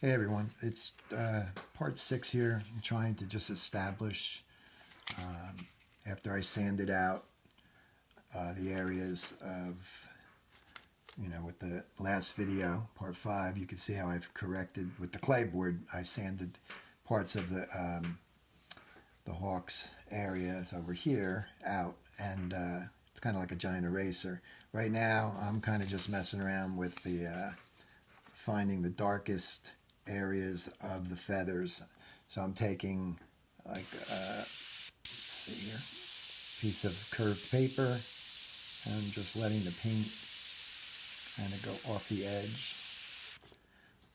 Hey everyone, it's part 6 here. I'm trying to just establish, after I sanded out the areas of, with the last video, part 5, you can see how I've corrected with the clay board. I sanded parts of the hawk's areas over here out, and it's kind of like a giant eraser. Right now, I'm kind of just messing around with the finding the darkest areas of the feathers. So I'm taking like let's see here, piece of curved paper, and I'm just letting the paint kind of go off the edge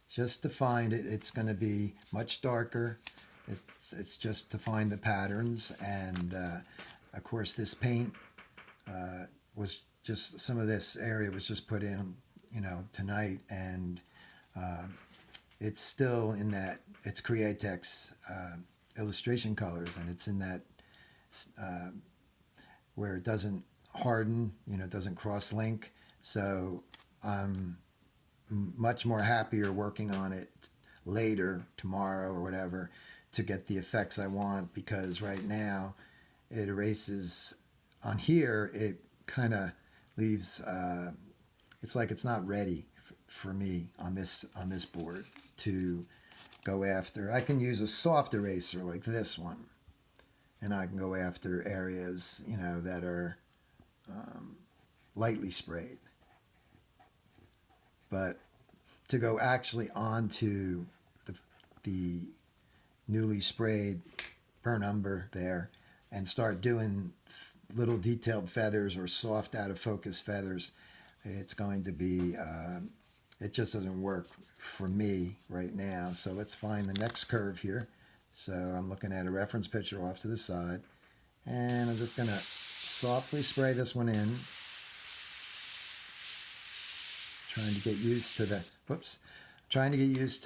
just to find it. It's going to be much darker. It's just to find the patterns, and of course this paint was just, some of this area was just put in tonight, and it's still in that, it's Createx illustration colors, and it's in that where it doesn't harden, it doesn't cross link. So I'm much more happier working on it later, tomorrow or whatever, to get the effects I want, because right now it erases on here. It kind of leaves, it's like it's not ready for me on this board to go after. I can use a soft eraser like this one, and I can go after areas that are lightly sprayed. But to go actually onto the newly sprayed burnt umber there and start doing little detailed feathers or soft out of focus feathers, it's going to be it just doesn't work for me right now. So let's find the next curve here. So I'm looking at a reference picture off to the side, and I'm just going to softly spray this one in, trying to get used to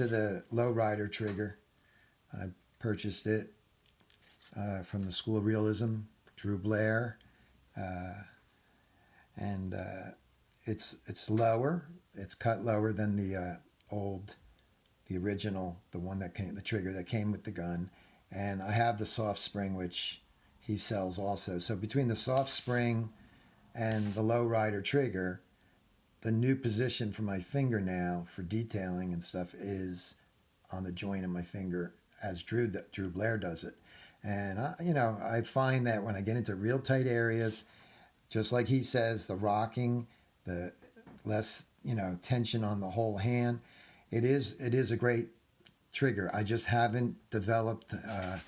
the lowrider trigger. I purchased it from the School of Realism, Drew Blair, and it's lower. It's cut lower than the original, the trigger that came with the gun. And I have the soft spring, which he sells also. So between the soft spring and the lowrider trigger, the new position for my finger now for detailing and stuff is on the joint of my finger, as Drew Blair does it. And I find that when I get into real tight areas, just like he says, the rocking, the less tension on the whole hand, it is a great trigger. I just haven't developed I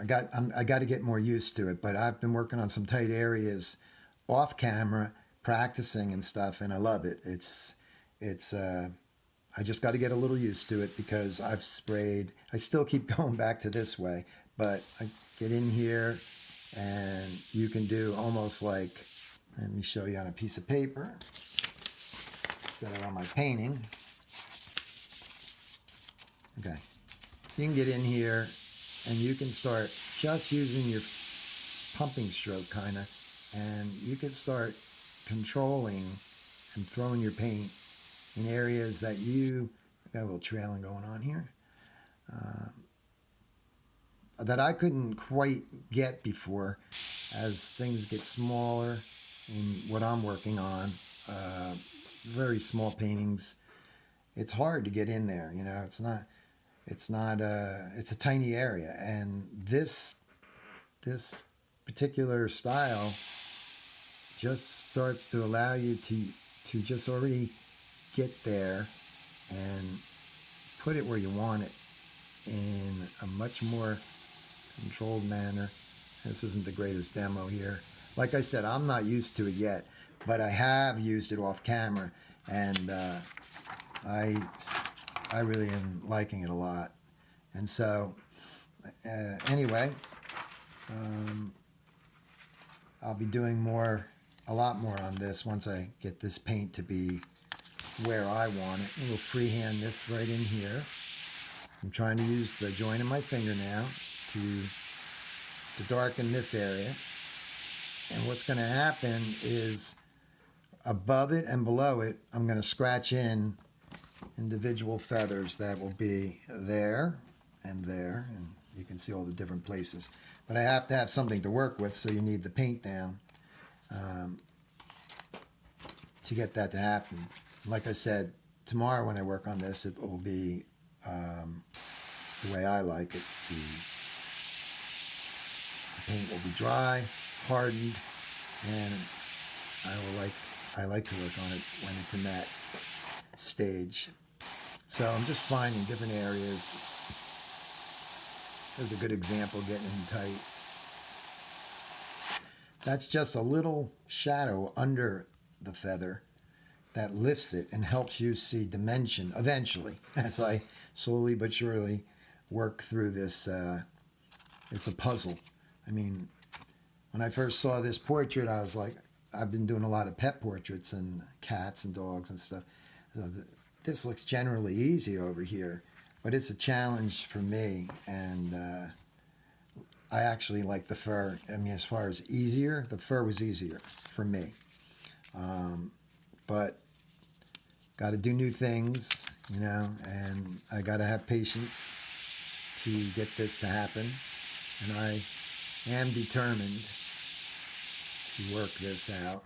got to get more used to it. But I've been working on some tight areas off camera, practicing and stuff, and I love it. It's I just got to get a little used to it, because I've sprayed. I still keep going back to this way, but I get in here, and you can do almost like, let me show you on a piece of paper instead of on my painting. Okay, you can get in here, and you can start just using your pumping stroke kind of, and you can start controlling and throwing your paint in areas that you got a little trailing going on here, that I couldn't quite get before. As things get smaller in what I'm working on, very small paintings, it's hard to get in there. It's a tiny area, and this particular style just starts to allow you to just already get there and put it where you want it in a much more controlled manner. This isn't the greatest demo here. Like I said, I'm not used to it yet, but I have used it off camera, and I really am liking it a lot. And so anyway, I'll be doing a lot more on this once I get this paint to be where I want it. We'll freehand this right in here. I'm trying to use the joint of my finger now to darken this area. And what's going to happen is, above it and below it, I'm going to scratch in individual feathers that will be there, and you can see all the different places. But I have to have something to work with, so you need the paint down to get that to happen. Like I said, tomorrow when I work on this, it will be the way I like it. The paint will be dry, hardened, and I like to work on it when it's in that stage. So I'm just finding different areas. There's a good example, getting in tight. That's just a little shadow under the feather that lifts it and helps you see dimension eventually, as I slowly but surely work through this. It's a puzzle. I mean, when I first saw this portrait, I was like, I've been doing a lot of pet portraits and cats and dogs and stuff. So this looks generally easy over here, but it's a challenge for me, and I actually like the fur. I mean, as far as easier, the fur was easier for me. But got to do new things, you know, and I got to have patience to get this to happen. And I am determined to work this out,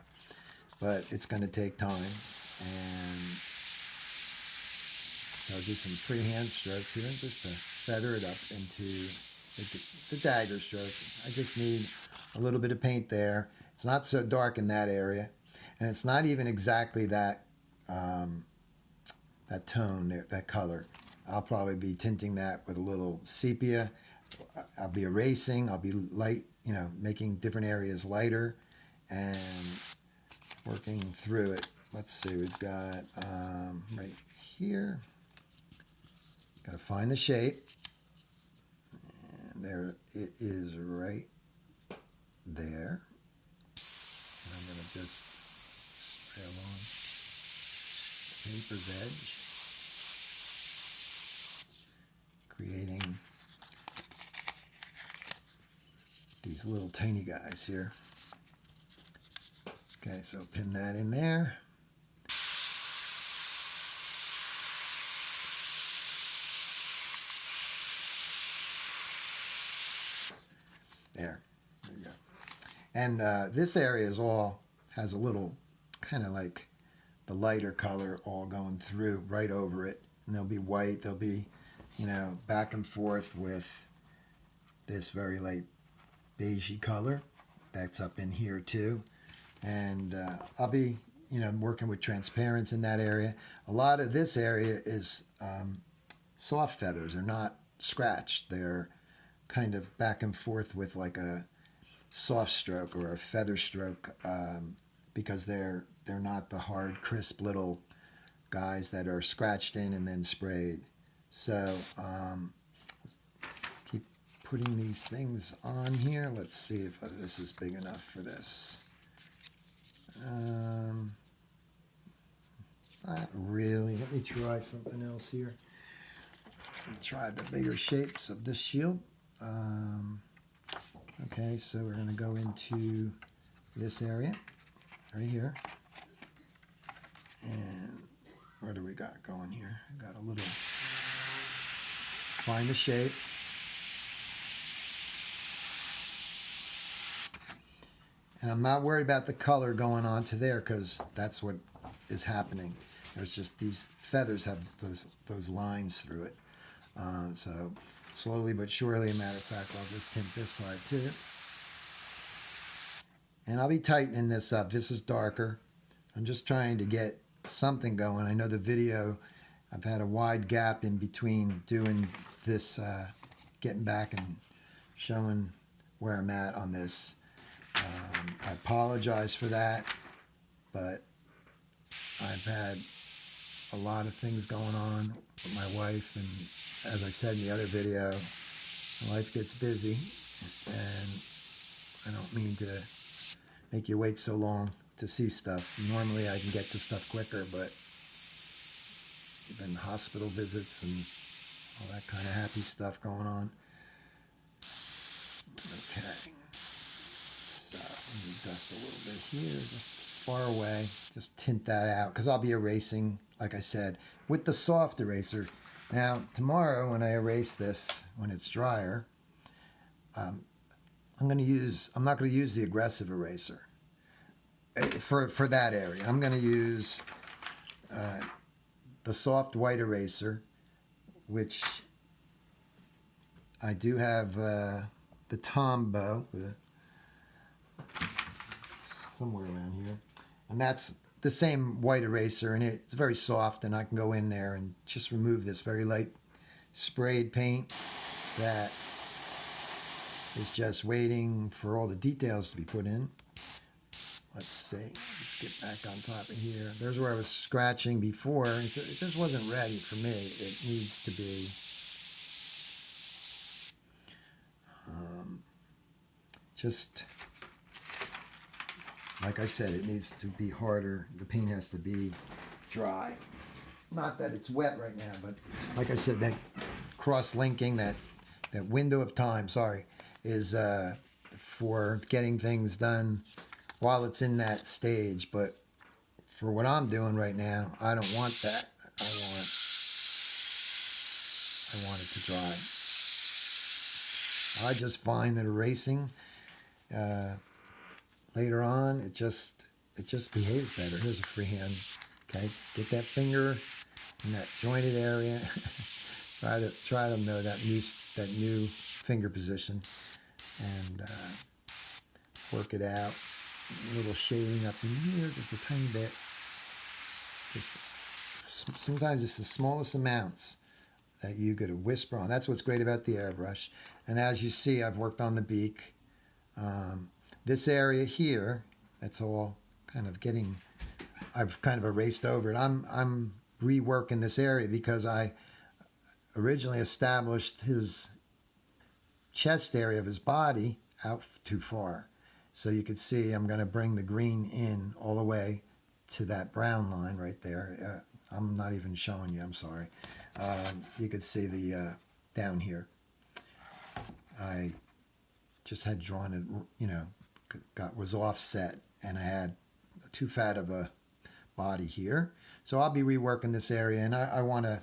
but it's going to take time. And so I'll do some freehand strokes here just to feather it up into the dagger stroke. I just need a little bit of paint there. It's not so dark in that area, and it's not even exactly that that tone there, that color. I'll probably be tinting that with a little sepia. I'll be erasing. I'll be light, you know, making different areas lighter and working through it. Let's see, we've got right here. Got to find the shape. And there it is right there. And I'm going to just spray along the paper's edge, creating these little tiny guys here. Okay, so pin that in there. There you go. And this area is all, has a little kind of like the lighter color all going through right over it. And there'll be white, there'll be, you know, back and forth with this very light beigey color that's up in here too. And I'll be, you know, working with transparents in that area. A lot of this area is soft feathers. They're not scratched. They're kind of back and forth with like a soft stroke or a feather stroke, because they're not the hard, crisp little guys that are scratched in and then sprayed. So let's keep putting these things on here. Let's see if this is big enough for this. Not really. Let me try something else here. Try the bigger shapes of this shield. Okay, so we're going to go into this area right here. And what do we got going here? I got a little, find the shape. And I'm not worried about the color going on to there, because that's what is happening. There's just these feathers have those lines through it. So slowly but surely, a matter of fact, I'll just tint this side too. And I'll be tightening this up. This is darker. I'm just trying to get something going. I know the video, I've had a wide gap in between doing this, getting back and showing where I'm at on this. I apologize for that, but I've had a lot of things going on with my wife, and as I said in the other video, life gets busy, and I don't mean to make you wait so long to see stuff. Normally I can get to stuff quicker, but even hospital visits and all that kind of happy stuff going on. Okay. So let me dust a little bit here. far away. Just tint that out because I'll be erasing, like I said, with the soft eraser. Now, tomorrow when I erase this, when it's drier, I'm not going to use the aggressive eraser for that area. I'm going to use the soft white eraser, which I do have the Tombow, somewhere around here, and that's the same white eraser, and it's very soft, and I can go in there and just remove this very light sprayed paint that is just waiting for all the details to be put in. Let's see, let's get back on top of here. There's where I was scratching before. It just wasn't ready for me. It needs to be just, like I said, it needs to be harder. The paint has to be dry. Not that it's wet right now, but like I said, that cross-linking, that window of time, is for getting things done while it's in that stage. But for what I'm doing right now, I don't want that. I want it to dry. I just find that erasing later on, it just behaves better. Here's a freehand. Okay, get that finger in that jointed area. try to know that new finger position and work it out. A little shading up in here, just a tiny bit. Sometimes it's the smallest amounts that you get a whisper on. That's what's great about the airbrush. And as you see, I've worked on the beak. This area here, that's all kind of getting, I've kind of erased over it. I'm reworking this area because I originally established his chest area of his body out too far. So you could see I'm going to bring the green in all the way to that brown line right there. I'm not even showing you, I'm sorry. You could see the down here. I just had drawn it, was offset, and I had too fat of a body here. So I'll be reworking this area, and I want to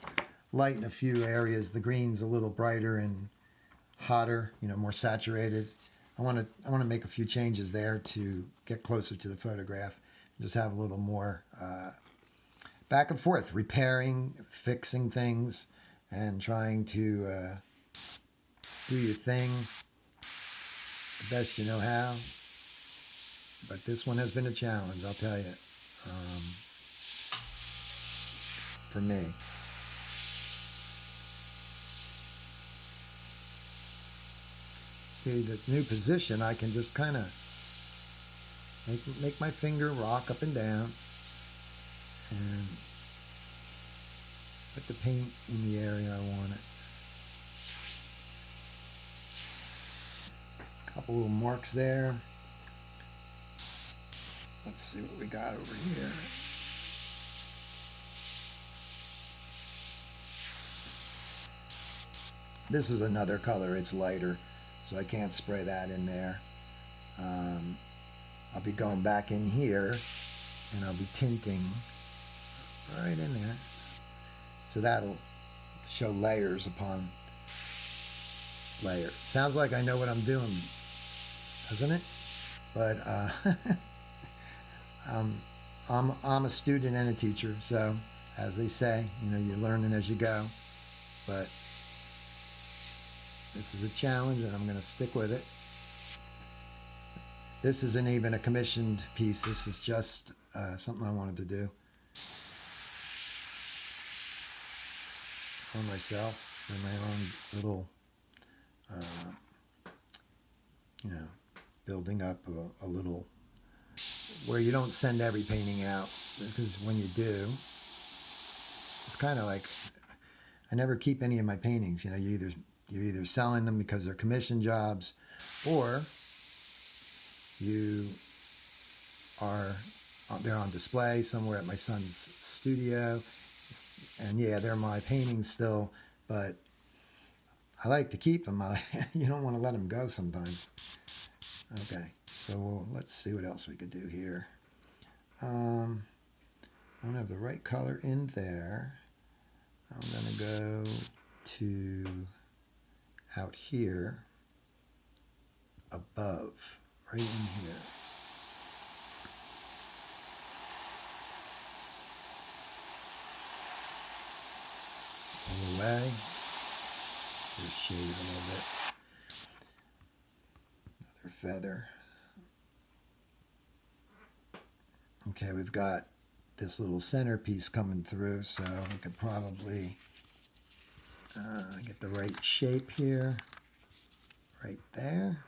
lighten a few areas. The green's a little brighter and hotter, more saturated. I want to make a few changes there to get closer to the photograph. Just have a little more back and forth, repairing, fixing things, and trying to do your thing the best you know how. But this one has been a challenge, I'll tell you, for me. See, the new position, I can just kind of make my finger rock up and down and put the paint in the area I want it. Couple little marks there. Let's see what we got over here. This is another color, it's lighter, so I can't spray that in there. I'll be going back in here and I'll be tinting right in there. So that'll show layers upon layers. Sounds like I know what I'm doing, doesn't it? But I'm a student and a teacher, so as they say, you're learning as you go. But this is a challenge, and I'm going to stick with it. This isn't even a commissioned piece. This is just something I wanted to do for myself, in my own little, building up a little, where you don't send every painting out, because when you do, it's kind of like, I never keep any of my paintings. You're either selling them because they're commission jobs, or they're on display somewhere at my son's studio, and yeah, they're my paintings still, but I like to keep them. You don't want to let them go sometimes. Okay, so let's see what else we could do here. I don't have the right color in there. I'm going to go to out here above, right in here. Pull away. Just shade a little bit. Another feather. Okay, we've got this little centerpiece coming through, so we could probably get the right shape here, right there.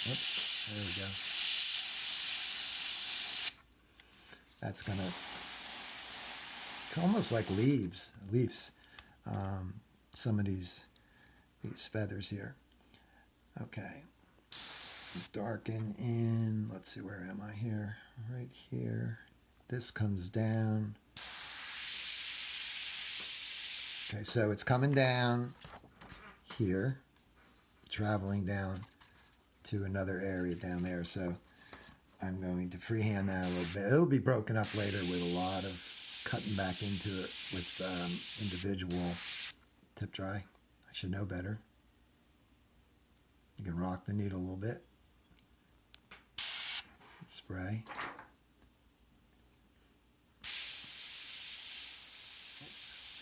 Oops, there we go. That's gonna, it's almost like leaves, some of these feathers here. Okay, darken in, let's see, where am I here? Right here. This comes down. Okay, so it's coming down here, traveling down to another area down there. So I'm going to freehand that a little bit. It'll be broken up later with a lot of cutting back into it with individual tip dry. I should know better. You can rock the needle a little bit. Spray.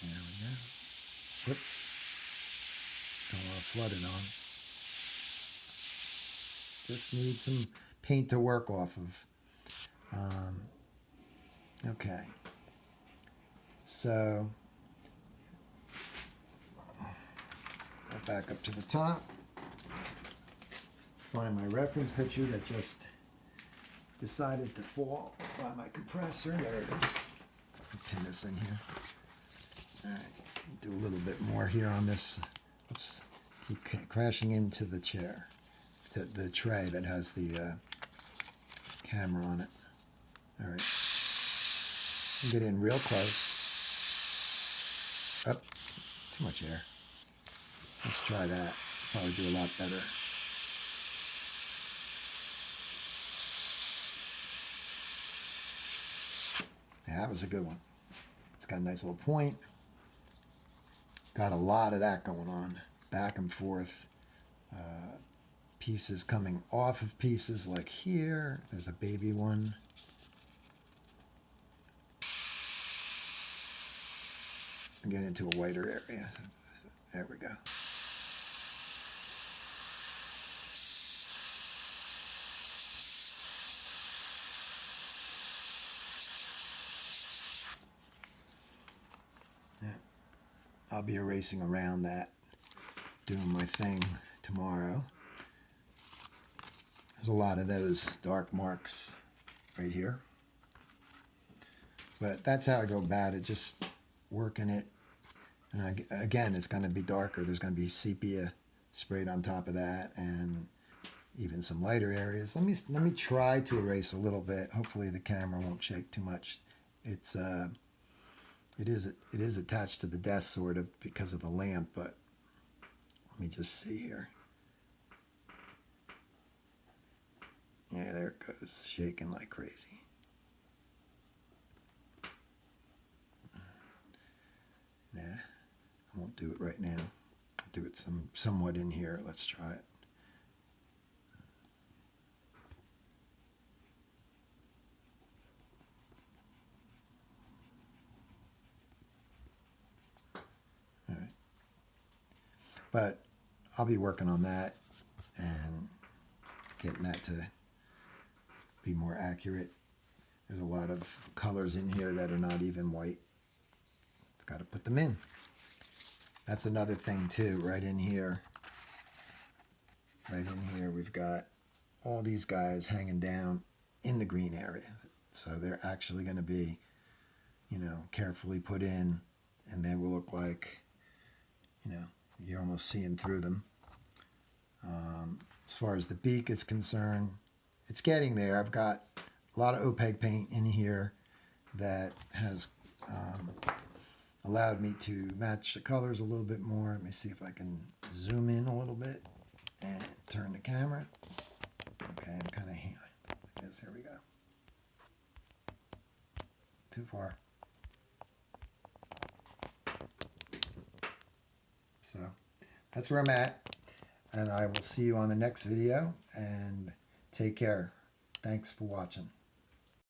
There we go. Whoops. Don't want to flood it on. Just need some paint to work off of. Okay. So, go back up to the top. Find my reference picture that just decided to fall by my compressor. There it is. Pin this in here. All right. Do a little bit more here on this. Oops. Keep crashing into the chair. The tray that has the camera on it. All right. Get in real close. Up. Too much air. Let's try that. Probably do a lot better. Yeah, that was a good one. It's got a nice little point. Got a lot of that going on. Back and forth. Pieces coming off of pieces like here. There's a baby one. Get into a whiter area. There we go. Yeah. I'll be erasing around that, doing my thing tomorrow. There's a lot of those dark marks right here. But that's how I go about it, just working it. And again, it's going to be darker. There's going to be sepia sprayed on top of that, and even some lighter areas. Let me try to erase a little bit. Hopefully the camera won't shake too much. It is attached to the desk sort of because of the lamp, but let me just see here. Yeah, there it goes, shaking like crazy. Yeah, I won't do it right now. I'll do it somewhat in here. Let's try it. All right. But I'll be working on that and getting that to be more accurate. There's a lot of colors in here that are not even white. Got to put them in. That's another thing too. Right in here we've got all these guys hanging down in the green area, so they're actually going to be, carefully put in, and they will look like, you're almost seeing through them. As far as the beak is concerned, it's getting there. I've got a lot of opaque paint in here that has allowed me to match the colors a little bit more. Let me see if I can zoom in a little bit and turn the camera. Okay, too far. So that's where I'm at, and I will see you on the next video, and take care. Thanks for watching.